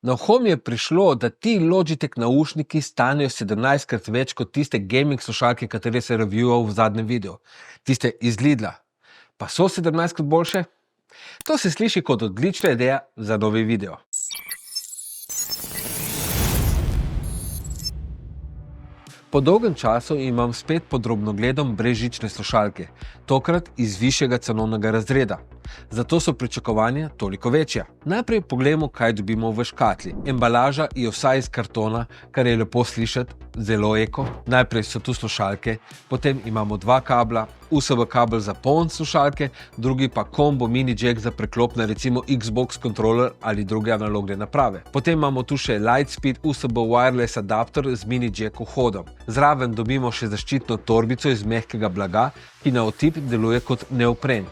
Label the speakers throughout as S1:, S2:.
S1: Na uho mi je prišlo, da ti Logitech naušniki stanejo 17krat več kot tiste gaming slušalke, katere se reviewal v zadnjem videu. Tiste iz Lidla. Pa so 17krat boljše? To se sliši kot odlična ideja za novi video. Po dolgem času imam spet pod drobnogledom brezžične slušalke, tokrat iz višjega cenovnega razreda. Zato so pričakovanja toliko večja. Najprej pogledamo, kaj dobimo v škatli. Embalaža je vsa iz kartona, kar je lepo slišati, zelo eko. Najprej so tu slušalke, potem imamo dva kabla, USB kabel za poln slušalke, drugi pa combo mini jack za preklop na recimo Xbox controller ali druge analogne naprave. Potem imamo tu še Lightspeed USB wireless adapter z mini jack vhodom. Zraven dobimo še zaščitno torbico iz mehkega blaga, ki na otip deluje kot neopren.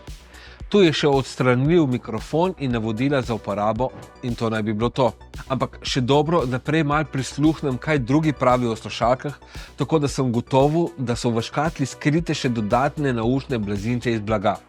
S1: Tu je še odstranljiv mikrofon in navodila za uporabo in to naj bi bilo to. Ampak še dobro, da prej malo prisluhnem, kaj drugi pravijo o slušalkah, tako da sem gotovo, da so v škatli skrite še dodatne naušne blazince iz blaga.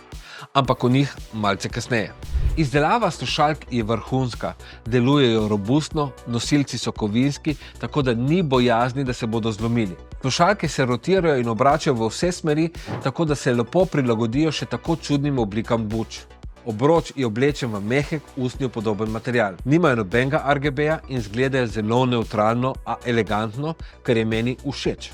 S1: Ampak o njih malce kasneje. Izdelava slušalk je vrhunska, delujejo robustno, nosilci so kovinski, tako da ni bojazni, da se bodo zlomili. Slušalke se rotirajo in obračajo v vse smeri, tako da se lepo prilagodijo še tako čudnim oblikam buč. Obroč je oblečen v mehek, usnju podoben material. Nimajo nobenega RGB-ja in izgledajo zelo nevtralno, a elegantno, kar je meni všeč.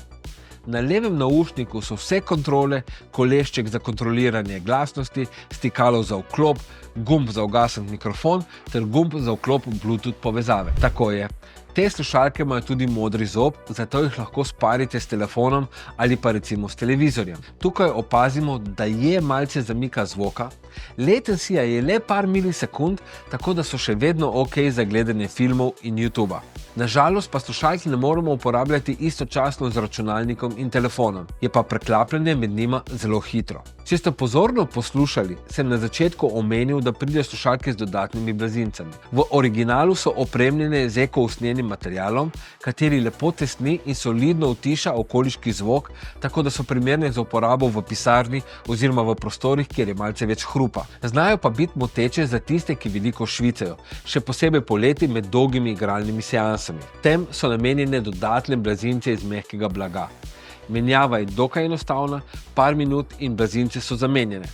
S1: Na levem naušniku so vse kontrole, kolešček za kontroliranje glasnosti, stikalo za vklop, gumb za ugasen mikrofon ter gumb za vklop Bluetooth povezave. Tako je. Te slušalke imajo tudi modri zob, zato jih lahko sparite s telefonom ali pa recimo s televizorjem. Tukaj opazimo, da je malce zamika zvoka. Latencija je le par milisekund, tako da so še vedno ok za gledanje filmov in YouTubea. Nažalost pa slušalki ne moremo uporabljati istočasno z računalnikom in telefonom, je pa preklapljanje med njima zelo hitro. Če ste pozorno poslušali, sem na začetku omenil, da pridejo slušalke z dodatnimi blazincami. V originalu so opremljene z eko-usnjenim materialom, kateri lepo tesni in solidno utiša okoliški zvok, tako da so primerne za uporabo v pisarni oziroma v prostorih, kjer je malce več hrupa. Znajo pa biti moteče za tiste, ki veliko švicajo, še posebej poleti med dolgimi igralnimi seansami. Tem so namenjene dodatne blazince iz mehkega blaga. Menjava je dokaj enostavna, par minut in blazince so zamenjene.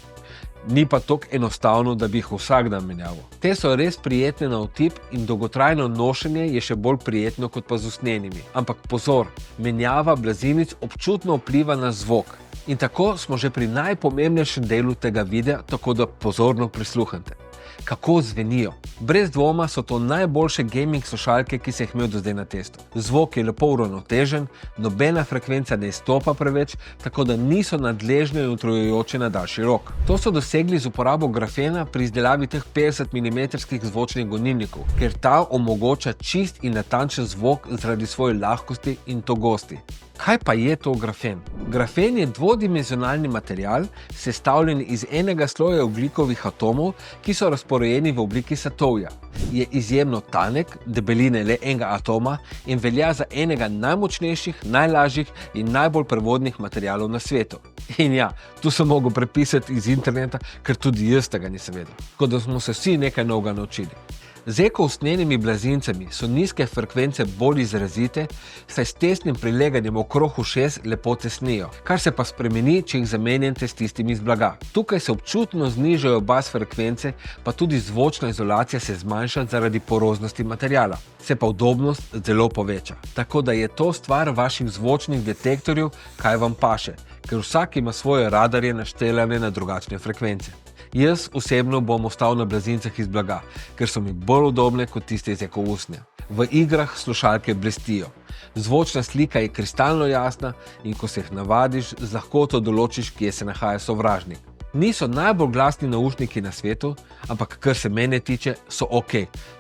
S1: Ni pa tako enostavno, da bi jih vsak dan menjavo. Te so res prijetne na otip in dolgotrajno nošenje je še bolj prijetno kot pa z usnjenimi. Ampak pozor, menjava blazinic občutno vpliva na zvok. In tako smo že pri najpomembnejšem delu tega videa, tako da pozorno prisluhnete. Kako zvenijo? Brez dvoma so to najboljše gaming slušalke, ki se jih imel do zdaj na testu. Zvok je lepo uravnotežen, nobena frekvenca ne izstopa preveč, tako da niso nadležne in utrujajoče na daljši rok. To so dosegli z uporabo grafena pri izdelavi teh 50mm zvočnih gonilnikov, ker ta omogoča čist in natančen zvok zaradi svoje lahkosti in togosti. Kaj pa je to grafen? Grafen je dvodimenzionalni material, sestavljen iz enega sloja ogljikovih atomov, ki so razporejeni v obliki satovja. Je izjemno tanek, debeline le enega atoma in velja za enega najmočnejših, najlažjih in najbolj prevodnih materialov na svetu. In ja, tu sem mogel prepisati iz interneta, ker tudi jaz tega nisem vedel. Tako da smo se vsi nekaj novega naučili. Z eko-usnjenimi blazincami so nizke frekvence bolj izrazite, saj s tesnim prileganjem okrog ušes lepo tesnijo, kar se pa spremeni, če jih zamenjate s tistimi iz blaga. Tukaj se občutno znižajo bas frekvence, pa tudi zvočna izolacija se zmanjša zaradi poroznosti materiala. Se pa udobnost zelo poveča. Tako da je to stvar vaših zvočnih detektorjev, kaj vam paše, ker vsak ima svoje radarje naštelane na drugačne frekvence. Jaz osebno bom ostal na blazincah iz blaga, ker so mi bolj udobne kot tiste iz eko-usnja. V igrah slušalke blestijo. Zvočna slika je kristalno jasna in ko se jih navadiš, z lahkoto določiš, kje se nahaja sovražnik. Niso najbolj glasni naušniki na svetu, ampak kar se mene tiče, so ok.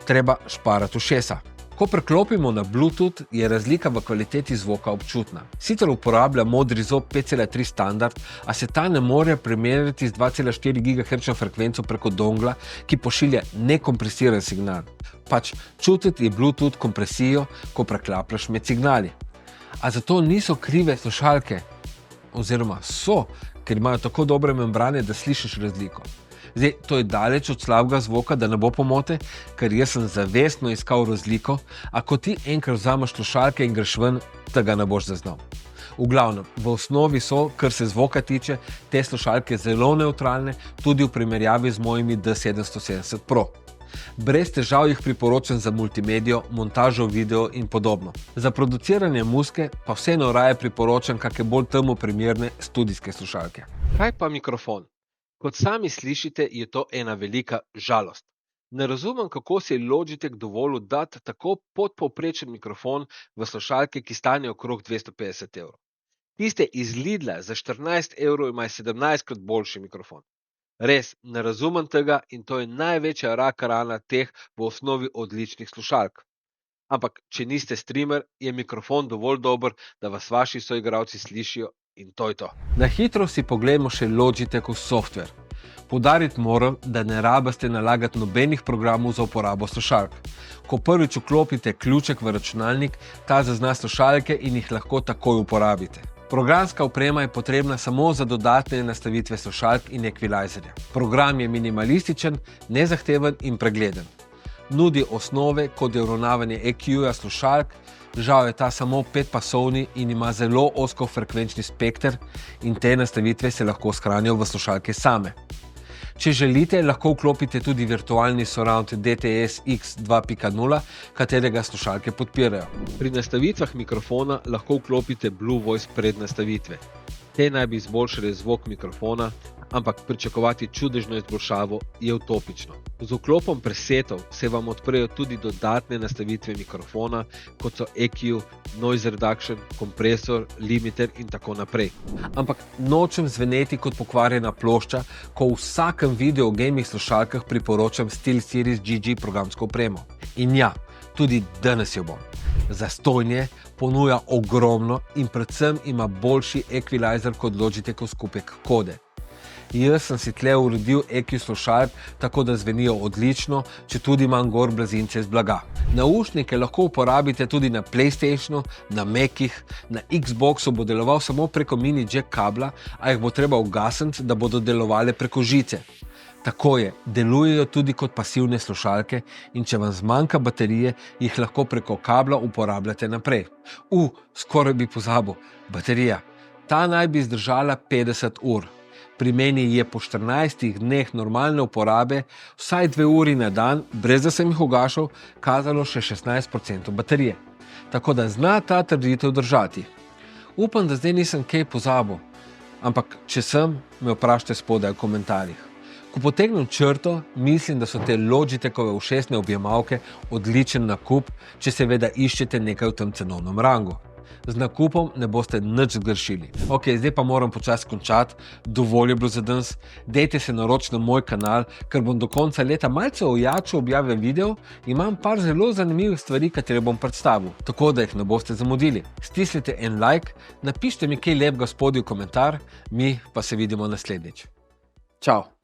S1: Treba šparati ušesa. Ko preklopimo na Bluetooth, je razlika v kvaliteti zvoka občutna. Sicer uporablja modri zob 5.3 standard, a se ta ne more primerjati z 2.4 GHz frekvenco preko dongla, ki pošilja nekompresiran signal. Pač čutiti je Bluetooth kompresijo, ko preklapljaš med signali. A zato niso krive slušalke, oziroma so, ker imajo tako dobre membrane, da slišiš razliko. Zdaj, to je daleč od slabega zvoka, da ne bo pomote, ker jaz sem zavestno iskal razliko, a ko ti enkrat vzameš slušalke in greš ven, tega ne boš zaznal. V glavnem, v osnovi so, kar se zvoka tiče, te slušalke zelo nevtralne, tudi v primerjavi z mojimi D770 Pro. Brez težav jih priporočam za multimedijo, montažo video in podobno. Za produciranje muzike pa vseeno raje priporočam kakšne bolj temu primerne studijske slušalke. Kaj pa mikrofon? Kot sami slišite, je to ena velika žalost. Ne razumem, kako si je Logitech dovolil dati tako podpovprečen mikrofon v slušalke, ki stanejo okrog 250 €. Tiste iz Lidla za 14 € imajo 17-krat boljši mikrofon. Res, ne razumem tega in to je največja raka rana teh v osnovi odličnih slušalk. Ampak, če niste streamer, je mikrofon dovolj dober, da vas vaši soigralci slišijo in to je to. Na hitro si poglejmo še Logitechov software. Poudariti moram, da ne rabite nalagati nobenih programov za uporabo slušalk. Ko prvič vklopite ključek v računalnik, ta zazna slušalke in jih lahko takoj uporabite. Programska oprema je potrebna samo za dodatne nastavitve slušalk in ekvilajzerja. Program je minimalističen, nezahteven in pregleden. Nudi osnove, kot je uravnavanje EQ-ja slušalk, žal je ta samo 5-pasovni in ima zelo ozkofrekvenčni spekter in te nastavitve se lahko shranijo v slušalke same. Če želite, lahko vklopite tudi virtualni surround DTS X 2.0, katerega slušalke podpirajo. Pri nastavitvah mikrofona lahko vklopite Blue Voice prednastavitve. Te naj bi izboljšale zvok mikrofona, ampak pričakovati čudežno izboljšavo je utopično. Z vklopom presetov se vam odprejo tudi dodatne nastavitve mikrofona, kot so EQ, Noise Reduction, kompresor, limiter in tako naprej. Ampak nočem zveneti kot pokvarjena plošča, ko v vsakem videu o gaming slušalkah priporočam SteelSeries GG programsko opremo. In ja, tudi danes jo bom. Zastonj ponuja ogromno in predvsem ima boljši ekvilajzer kot Logitechov skupek Kode. Jaz sem si tle uredil EQ slušalk, tako da zvenijo odlično, če tudi imam gor blazince z blaga. Naušnike lahko uporabite tudi na PlayStationu, na Macih, na Xboxu bo deloval samo preko mini jack kabla, a jih bo treba ugasniti, da bodo delovale preko žice. Tako je, delujejo tudi kot pasivne slušalke in če vam zmanjka baterije, jih lahko preko kabla uporabljate naprej. Skoraj bi pozabil, baterija. Ta naj bi zdržala 50 ur. Pri meni je po 14 dneh normalne uporabe vsaj 2 uri na dan, brez da sem jih ugašal, kazalo še 16% baterije. Tako da zna ta trditev držati. Upam, da zdaj nisem kaj pozabil, ampak če sem, me vprašajte spodaj v komentarjih. Ko potegnem črto, mislim, da so te Logitechove ušesne objemalke odličen nakup, če seveda iščete nekaj v tem cenovnem rangu. Z nakupom ne boste nič zgrešili. Ok, zdaj pa moram počasi končati, dovolj je bilo za danes. Dejte se naročiti na moj kanal, ker bom do konca leta malce ojačal objave video, imam par zelo zanimivih stvari, katere bom predstavil, tako da jih ne boste zamudili. Stisnite en like, napišite mi kaj lepega spodaj v komentar, mi pa se vidimo naslednjič. Čau!